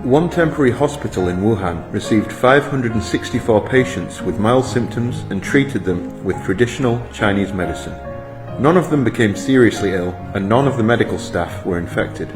One temporary hospital in Wuhan received 564 patients with mild symptoms and treated them with traditional Chinese medicine. None of them became seriously ill, and none of the medical staff were infected.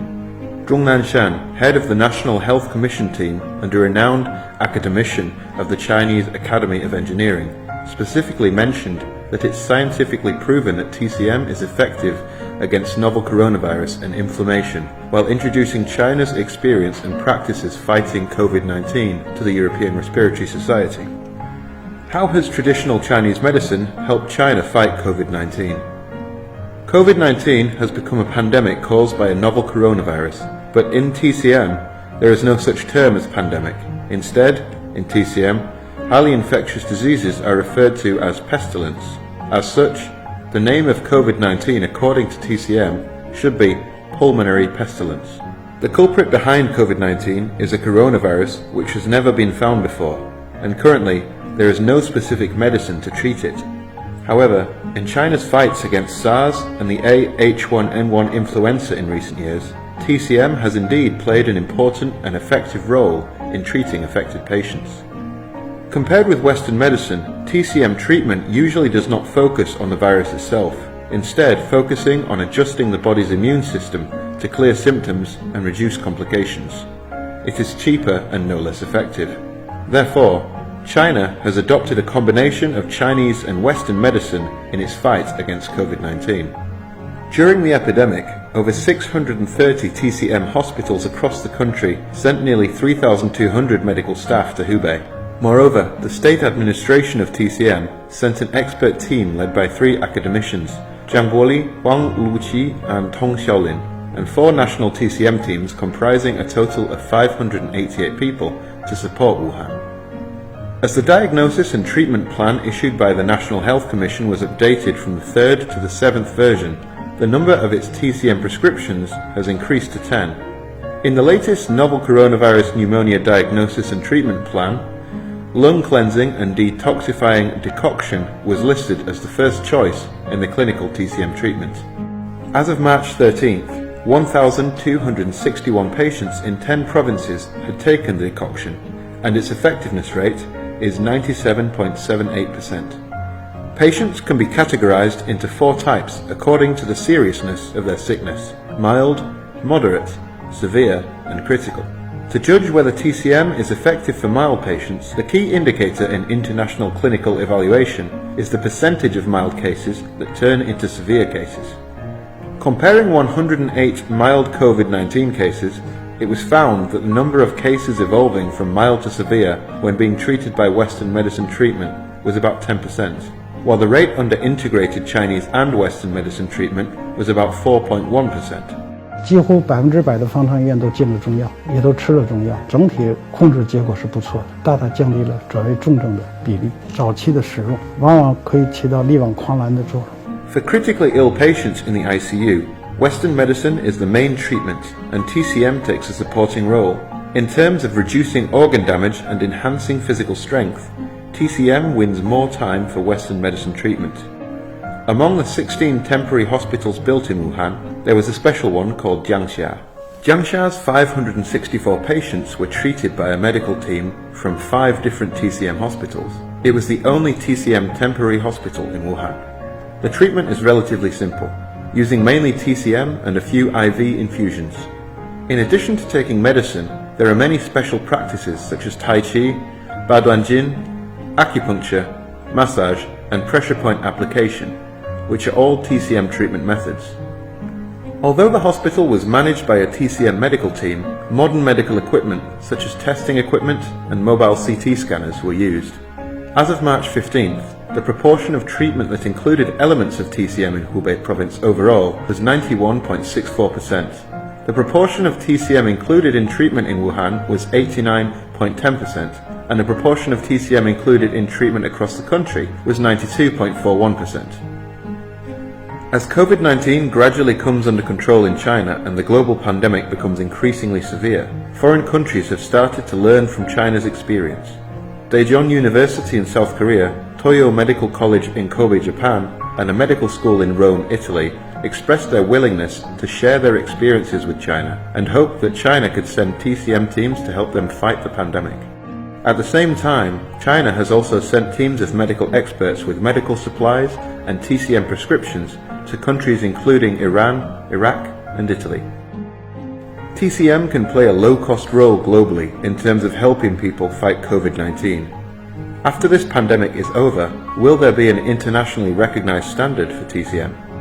Zhong Nanshan, head of the National Health Commission team and a renowned academician of the Chinese Academy of Engineering, specifically mentioned that it's scientifically proven that TCM is effective against novel coronavirus and inflammation, while introducing China's experience and practices fighting COVID-19 to the European Respiratory Society. How has traditional Chinese medicine helped China fight COVID-19? COVID-19 has become a pandemic caused by a novel coronavirus, but in TCM, there is no such term as pandemic. Instead, in TCM, highly infectious diseases are referred to as pestilence. As such, the name of COVID-19 according to TCM should be pulmonary pestilence. The culprit behind COVID-19 is a coronavirus which has never been found before, and currently there is no specific medicine to treat it. However, in China's fights against SARS and the H1N1 influenza in recent years, TCM has indeed played an important and effective role in treating affected patients. Compared with Western medicine, TCM treatment usually does not focus on the virus itself, instead focusing on adjusting the body's immune system to clear symptoms and reduce complications. It is cheaper and no less effective. Therefore, China has adopted a combination of Chinese and Western medicine in its fight against COVID-19. During the epidemic, over 630 TCM hospitals across the country sent nearly 3,200 medical staff to Hubei. Moreover, the state administration of TCM sent an expert team led by 3 academicians, Jiang Guoli, Wang Luqi and Tong Xiaolin, and 4 national TCM teams comprising a total of 588 people to support Wuhan. As the diagnosis and treatment plan issued by the National Health Commission was updated from the 3rd to the 7th version, the number of its TCM prescriptions has increased to 10. In the latest novel coronavirus pneumonia diagnosis and treatment plan, lung cleansing and detoxifying decoction was listed as the first choice in the clinical TCM treatment. As of March 13th, 1,261 patients in 10 provinces had taken the decoction, and its effectiveness rate is 97.78%. Patients can be categorized into 4 types according to the seriousness of their sickness: mild, moderate, severe, and critical. To judge whether TCM is effective for mild patients, the key indicator in international clinical evaluation is the percentage of mild cases that turn into severe cases. Comparing 108 mild COVID-19 cases, it was found that the number of cases evolving from mild to severe when being treated by Western medicine treatment was about 10%, while the rate under integrated Chinese and Western medicine treatment was about 4.1%. 几乎100%的方舱医院都进了中药，也都吃了中药，整体控制结果是不错的，大大降低了转为重症的比例。早期的使用往往可以起到力挽狂澜的作用。For critically ill patients in the ICU, Western medicine is the main treatment, and TCM takes a supporting role. In terms of reducing organ damage and enhancing physical strength, TCM wins more time for Western medicine treatment. Among the 16 temporary hospitals built in Wuhan, there was a special one called Jiangxia. Jiangxia's 564 patients were treated by a medical team from 5 different TCM hospitals. It was the only TCM temporary hospital in Wuhan. The treatment is relatively simple, using mainly TCM and a few IV infusions. In addition to taking medicine, there are many special practices such as Tai Chi, Baduanjin, acupuncture, massage, and pressure point application, which are all TCM treatment methods. Although the hospital was managed by a TCM medical team, modern medical equipment such as testing equipment and mobile CT scanners were used. As of March 15th, the proportion of treatment that included elements of TCM in Hubei province overall was 91.64%. The proportion of TCM included in treatment in Wuhan was 89.10%, and the proportion of TCM included in treatment across the country was 92.41%. As COVID-19 gradually comes under control in China and the global pandemic becomes increasingly severe, foreign countries have started to learn from China's experience. Daejeon University in South Korea, Toyo Medical College in Kobe, Japan, and a medical school in Rome, Italy, expressed their willingness to share their experiences with China and hoped that China could send TCM teams to help them fight the pandemic. At the same time, China has also sent teams of medical experts with medical supplies and TCM prescriptions to countries including Iran, Iraq, and Italy. TCM can play a low-cost role globally in terms of helping people fight COVID-19. After this pandemic is over, will there be an internationally recognized standard for TCM?